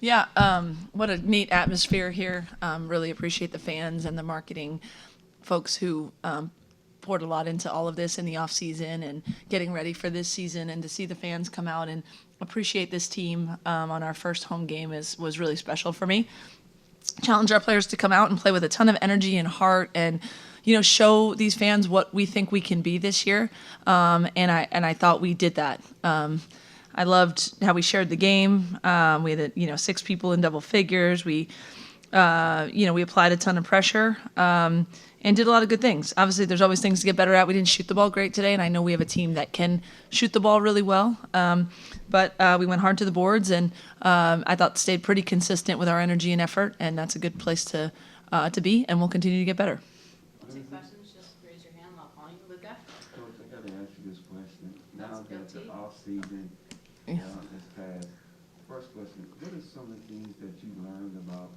Yeah, what a neat atmosphere here. Really appreciate the fans and the marketing folks who poured a lot into all of this in the off season and getting ready for this season, and to see the fans come out and appreciate this team on our first home game was really special for me. Challenge our players to come out and play with a ton of energy and heart, and show these fans what we think we can be this year. And I thought we did that. I loved how we shared the game. We had 6 people in double figures. We applied a ton of pressure, and did a lot of good things. Obviously, there's always things to get better at. We didn't shoot the ball great today, and I know we have a team that can shoot the ball really well. But we went hard to the boards, and I thought stayed pretty consistent with our energy and effort, and that's a good place to be, and we'll continue to get better. Take questions, just raise your hand, I'll call you. Luca? Coach, I got to ask you this question. Now Let's go, that the T. off-season Yeah. is past, first question, what are some of the things that you learned about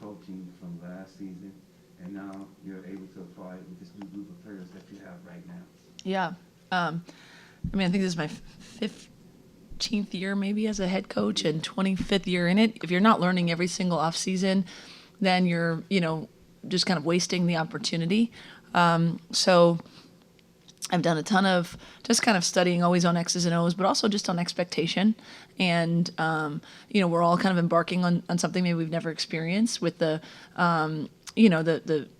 coaching from last season, and now you're able to apply it with this new group of players that you have right now? Yeah. I think this is my 15th year maybe as a head coach and 25th year in it. If you're not learning every single off season, then you're, just kind of wasting the opportunity. So I've done a ton of just kind of studying always on X's and O's, but also just on expectation. And, we're all kind of embarking on something maybe we've never experienced with the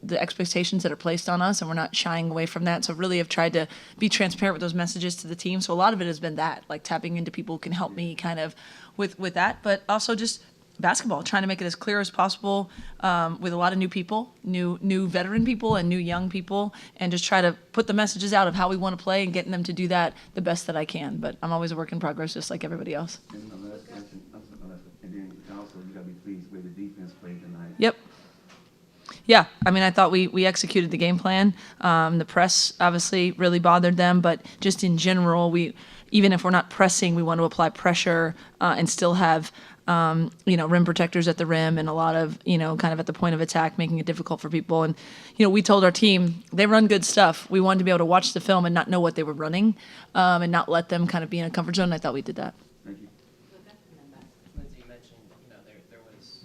expectations that are placed on us, and we're not shying away from that. So really have tried to be transparent with those messages to the team. So a lot of it has been that, like tapping into people who can help me kind of with that, but also just basketball, trying to make it as clear as possible, with a lot of new people, new veteran people and new young people, and just try to put the messages out of how we want to play and getting them to do that the best that I can. But I'm always a work in progress, just like everybody else. And my last question, and then also you got to be pleased with the defense played tonight. Yep. Yeah, I thought we executed the game plan. The press obviously really bothered them, but just in general, even if we're not pressing, we want to apply pressure and still have rim protectors at the rim and a lot of, kind of at the point of attack, making it difficult for people. And, we told our team, they run good stuff. We wanted to be able to watch the film and not know what they were running, and not let them kind of be in a comfort zone. And I thought we did that. Thank you. Luca? And then back. Lindsay, you mentioned, there was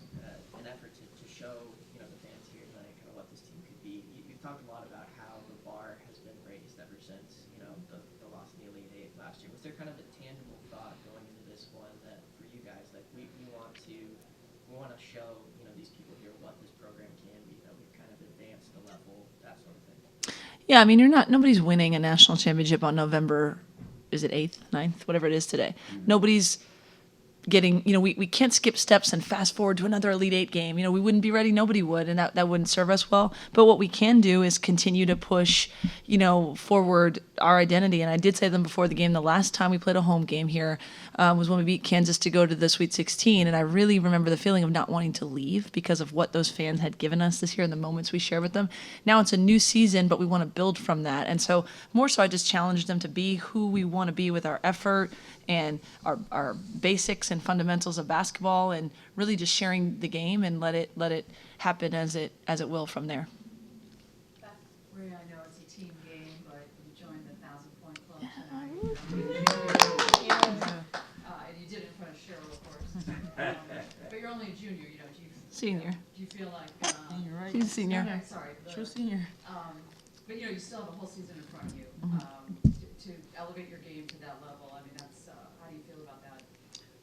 an effort to show, the fans here tonight kind of what this team could be. You've talked a lot about how the bar has been raised ever since, the loss in the Elite Eight last year. Was there kind of a tangible thought going into this one that for you guys, like we want to show, these people here what this program can be, that we've kind of advanced the level, that sort of thing? Yeah, nobody's winning a national championship on November, is it 8th, 9th, whatever it is today. Nobody's getting, we can't skip steps and fast forward to another Elite Eight game. We wouldn't be ready. Nobody would, and that wouldn't serve us well. But what we can do is continue to push, forward our identity. And I did say them before the game, the last time we played a home game here was when we beat Kansas to go to the Sweet 16. And I really remember the feeling of not wanting to leave because of what those fans had given us this year and the moments we share with them. Now it's a new season, but we want to build from that. And so more so I just challenged them to be who we want to be with our effort and our basics and fundamentals of basketball, and really just sharing the game and let it happen as it will from there. Ray, I know it's a team game, but you joined the 1,000-point club tonight. And you did it in front of Cheryl, of course. But you're only a junior, Senior. Do you feel like? You're right. She's a senior. No, sorry. True senior. But you still have a whole season in front of you. To elevate your game to that level. That's how do you feel about that?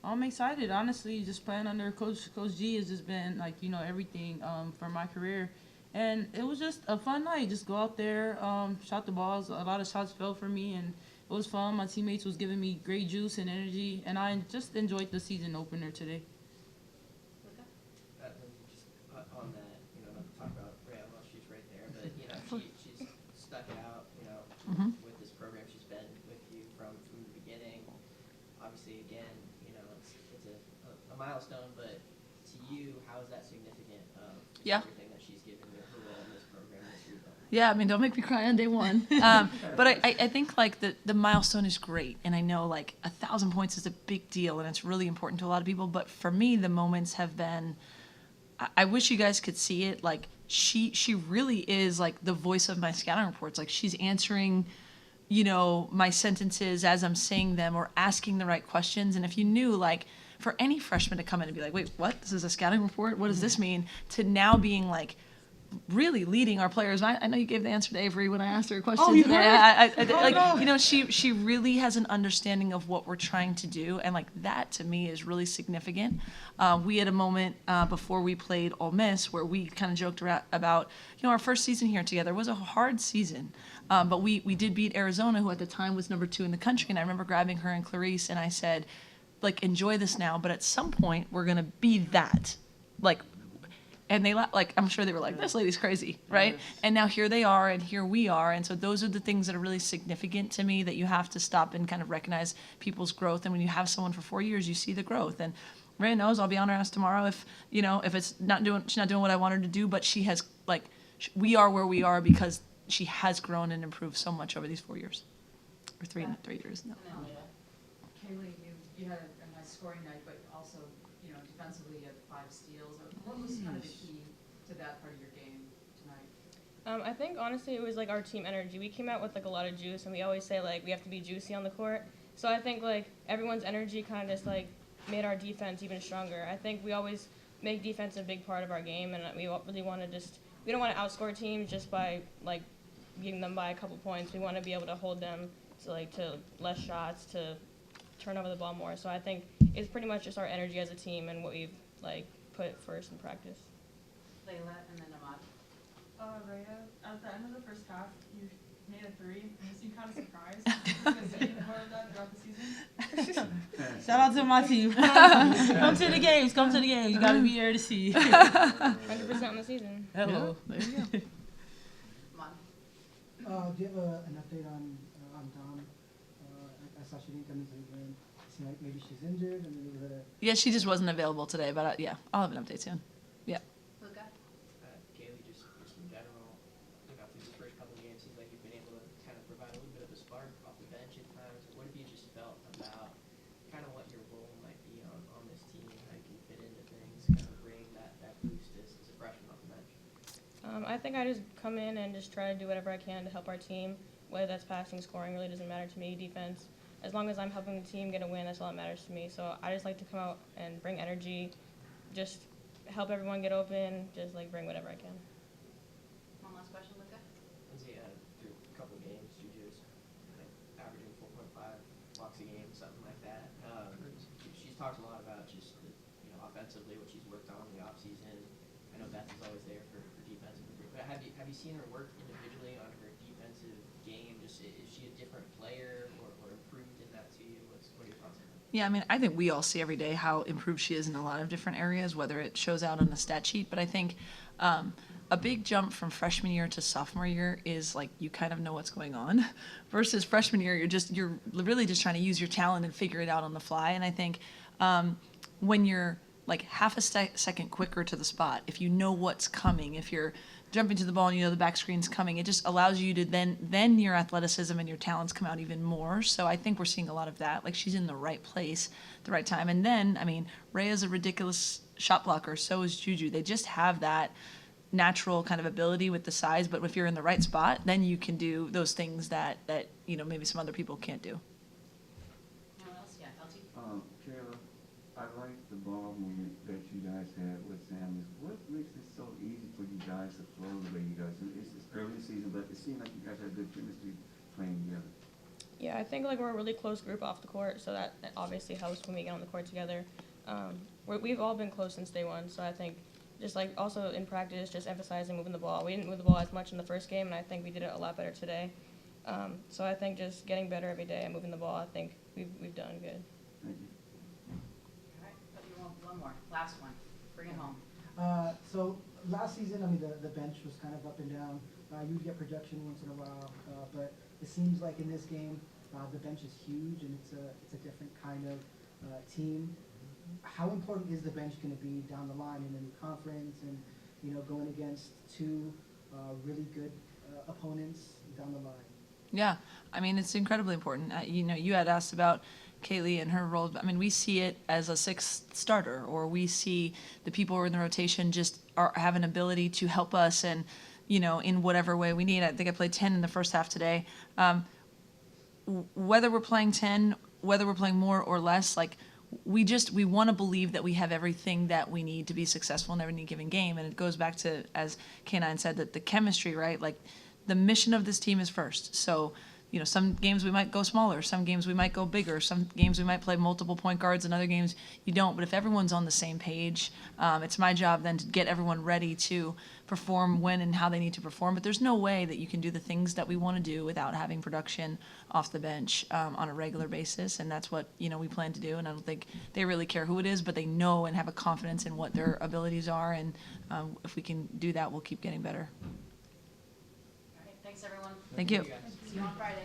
I'm excited, honestly. Just playing under Coach G has just been everything for my career, and it was just a fun night. Just go out there, shot the balls. A lot of shots fell for me, and it was fun. My teammates was giving me great juice and energy, and I just enjoyed the season opener today. Luca? Just on that, not to talk about Rhea, well, she's right there, but she's stuck it out, with this program. She's been with you from the beginning. Obviously, again, it's a milestone, but to you, how is that significant of everything that she's given you, her role in this program this year? Yeah, don't make me cry on day one. But I think the milestone is great, and I know 1,000 points is a big deal, and it's really important to a lot of people. But for me, the moments have been, I wish you guys could see it. She really is the voice of my scouting reports. She's answering, my sentences as I'm saying them or asking the right questions. And if you knew, for any freshman to come in and be like, wait, what? This is a scouting report? What does this mean? To now being like, really leading our players. I know you gave the answer to Avery when I asked her a question. Oh, you today. did? Like, no. you know, she really has an understanding of what we're trying to do, and like that to me is really significant. We had a moment before we played Ole Miss where we kind of joked about, you know, our first season here together was a hard season, but we did beat Arizona, who at the time was number 2 in the country, and I remember grabbing her and Clarice and I said, like, enjoy this now, but at some point we're gonna be that, like. And they like, I'm sure they were like, this lady's crazy, right? Yes. And now here they are, and here we are. And so those are the things that are really significant to me, that you have to stop and kind of recognize people's growth. And when you have someone for 4 years, you see the growth. And Rhea knows I'll be on her ass tomorrow if, you know, if she's not doing what I want her to do, but she has, like, we are where we are because she has grown and improved so much over these 4 years, or three years now. And then Leah. Kaylee, you had a nice scoring night, but also, you know, defensively you had 5 steals. What was kind of the key to that part of your game tonight? I think honestly it was like our team energy. We came out with like a lot of juice, and we always say like we have to be juicy on the court. So I think like everyone's energy kind of just like made our defense even stronger. I think we always make defense a big part of our game, and we really want to we don't want to outscore teams just by like beating them by a couple points. We want to be able to hold them to less shots, to turn over the ball more. So I think it's pretty much just our energy as a team and what we've like put first in practice. Layla and then Ahmad. Rhea, at the end of the first half, you made a 3, and you seemed kind of surprised because you didn't more of that throughout the season. Shout out to my team. Come to the games. Come to the games. You gotta be there to see. 100% on the season. Hello. Yeah, there you go. Ahmad. Do you have an update on Dom? I saw she didn't come into the game. It seemed like maybe she's injured, and then there was a Yeah, she just wasn't available today, but yeah, I'll have an update soon. Luca. Kaylee, just in general, you know, through the first couple of games, seems like you've been able to kind of provide a little bit of a spark off the bench at times. What have you just felt about kind of what your role might be on this team, how you can fit into things, kind of bring that boost as a freshman off the bench? I think I just come in and just try to do whatever I can to help our team, whether that's passing, scoring, really doesn't matter to me, defense. As long as I'm helping the team get a win, that's all that matters to me. So I just like to come out and bring energy, just help everyone get open, just like bring whatever I can. One last question, Luca. Lindsay, through a couple of games, Juju's averaging 4.5 blocks a game, something like that. She's talked a lot about just offensively what she's worked on in the offseason. I know Beth is always there for defensive improvement. But have you seen her work individually on her defensive game? Just is she a different player or improved in that to you? What are your thoughts on that? Yeah, I mean, I think we all see every day how improved she is in a lot of different areas, whether it shows out on the stat sheet. But I think a big jump from freshman year to sophomore year is like you kind of know what's going on, versus freshman year you're really just trying to use your talent and figure it out on the fly. And I think when you're like half a second quicker to the spot, if you know what's coming, if you're jumping to the ball and you know the back screen's coming, it just allows you to then your athleticism and your talents come out even more. So I think we're seeing a lot of that. Like, she's in the right place at the right time. And then, I mean, Rhea's a ridiculous shot blocker, so is Juju. They just have that natural kind of ability with the size, but if you're in the right spot, then you can do those things that maybe some other people can't do. Anyone else? Yeah, LT. Kayla, I like the ball movement that you guys had with Sam. What makes it so easy for you guys to flow the way you guys do? It's early in the season, but it seems like you guys have good chemistry playing together. Yeah, I think like we're a really close group off the court, so that obviously helps when we get on the court together. We've all been close since day one, so I think just like also in practice, just emphasizing moving the ball. We didn't move the ball as much in the first game, and I think we did it a lot better today. So I think just getting better every day and moving the ball, I think we've done good. Thank you. All right, but you want one more, last one. Bring it home. So last season, I mean, the bench was kind of up and down. You would get production once in a while, but it seems like in this game, the bench is huge, and it's a different kind of team. How important is the bench going to be down the line in the new conference, and going against two really good opponents down the line? Yeah, I mean, it's incredibly important. You had asked about Kaylee and her role. I mean, we see it as a sixth starter, or we see the people who are in the rotation just have an ability to help us, and in whatever way we need. I think I played 10 in the first half today. Whether we're playing 10, whether we're playing more or less, like, we want to believe that we have everything that we need to be successful in every given game. And it goes back to, as K9 said, that the chemistry, right? Like, the mission of this team is first. So, some games we might go smaller, some games we might go bigger, some games we might play multiple point guards, and other games you don't. But if everyone's on the same page, it's my job then to get everyone ready to perform when and how they need to perform. But there's no way that you can do the things that we want to do without having production off the bench on a regular basis, and that's what we plan to do. And I don't think they really care who it is, but they know and have a confidence in what their abilities are, and if we can do that, we'll keep getting better. All right, thanks, everyone. Thank you. See you on Friday.